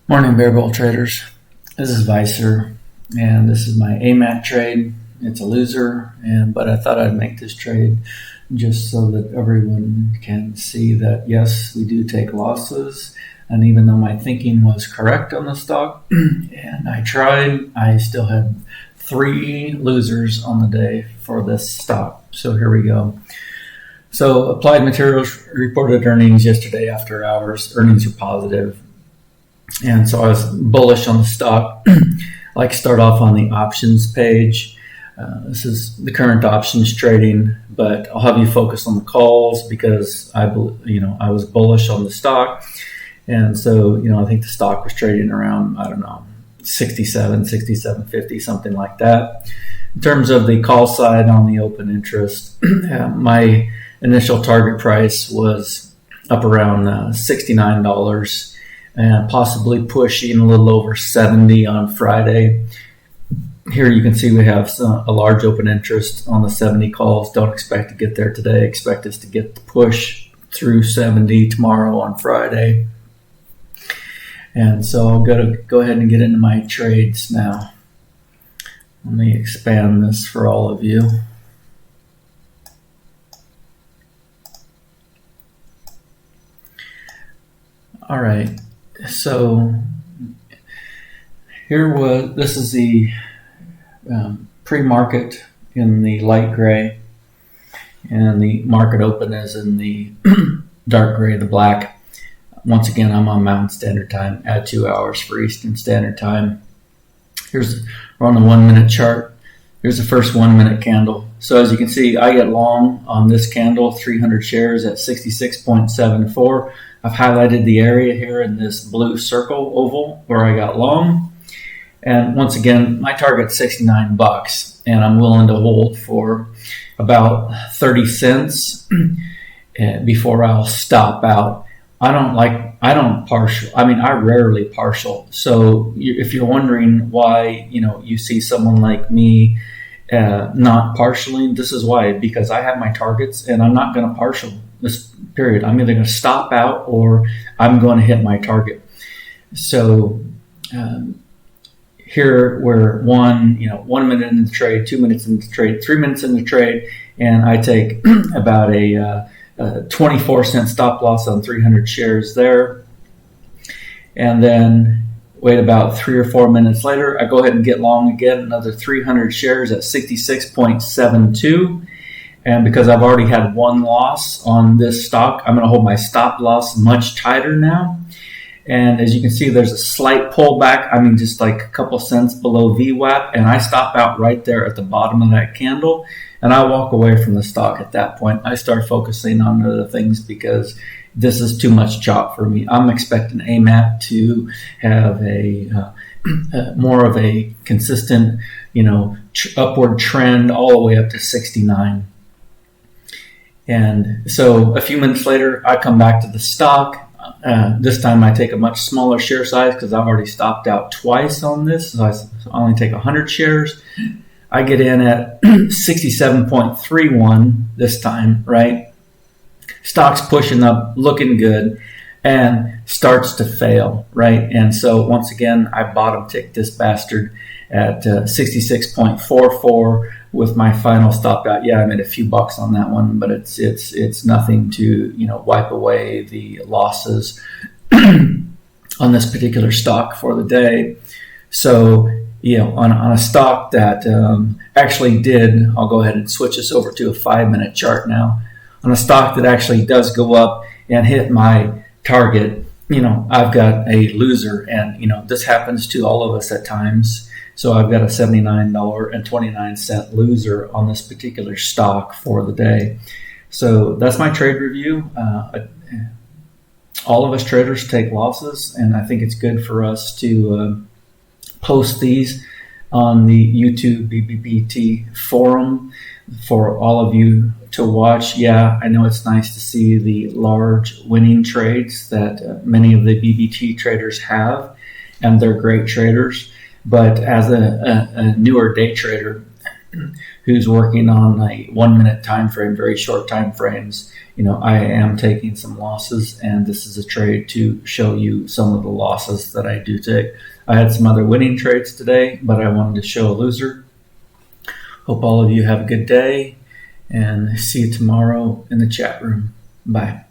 Morning, Bear Bull traders. This is Vicer, and this is my AMAT trade. It's a loser, but I thought I'd make this trade just so that everyone can see that yes, we do take losses. And even though my thinking was correct on the stock, and I tried, I still had 3 losers on the day for this stock. So here we go. So Applied Materials reported earnings yesterday after hours. Earnings are positive. And so I was bullish on the stock. I like to start off on the options page. This is the current options trading, but I'll have you focus on the calls because I was bullish on the stock. And so, I think the stock was trading around, 67, 67.50, something like that. In terms of the call side on the open interest, my initial target price was up around $69. And possibly pushing a little over 70 on Friday. Here you can see we have a large open interest on the 70 calls. Don't expect to get there today. Expect us to get the push through 70 tomorrow on Friday. And so I'll go ahead and get into my trades now. Let me expand this for all of you. All right. So this is the pre-market in the light gray, and the market open is in the dark gray, the black. Once again, I'm on Mountain Standard Time, add 2 hours for Eastern Standard Time. We're on the 1 minute chart. Here's the first 1 minute candle. So as you can see, I get long on this candle, 300 shares at 66.74. I've highlighted the area here in this blue circle oval where I got long. And once again, my target's $69, and I'm willing to hold for about 30 cents before I'll stop out. I rarely partial. So if you're wondering why, you see someone like me not partialing, this is why, because I have my targets and I'm not going to partial this period. I'm either going to stop out or I'm going to hit my target. So here we're 1 minute in the trade, 2 minutes in the trade, 3 minutes in the trade, and I take about a 24-cent stop loss on 300 shares there. And then wait about 3 or 4 minutes later, I go ahead and get long again, another 300 shares at 66.72. And because I've already had 1 loss on this stock, I'm going to hold my stop loss much tighter now. And as you can see, there's a slight pullback. Just like a couple cents below VWAP. And I stop out right there at the bottom of that candle. And I walk away from the stock at that point. I start focusing on other things because this is too much chop for me. I'm expecting AMAT to have more of a consistent, upward trend all the way up to 69. And so a few minutes later, I come back to the stock. This time I take a much smaller share size because I've already stopped out twice on this. So I only take 100 shares. I get in at 67.31 this time, right? Stock's pushing up, looking good, and starts to fail, right? And so once again, I bottom tick this bastard at 66.44 with my final stop out. Yeah, I made a few bucks on that one, but it's nothing to wipe away the losses on this particular stock for the day. So on a stock that actually did, I'll go ahead and switch this over to a 5 minute chart now. On a stock that actually does go up and hit my target, I've got a loser, and this happens to all of us at times. So I've got a $79.29 loser on this particular stock for the day. So that's my trade review. All of us traders take losses, and I think it's good for us to post these on the YouTube BBBT forum for all of you to watch. Yeah, I know it's nice to see the large winning trades that many of the BBT traders have, and they're great traders. But as a newer day trader, who's working on a 1 minute time frame, very short time frames, I am taking some losses, and this is a trade to show you some of the losses that I do take. I had some other winning trades today, but I wanted to show a loser. Hope all of you have a good day, and see you tomorrow in the chat room. Bye.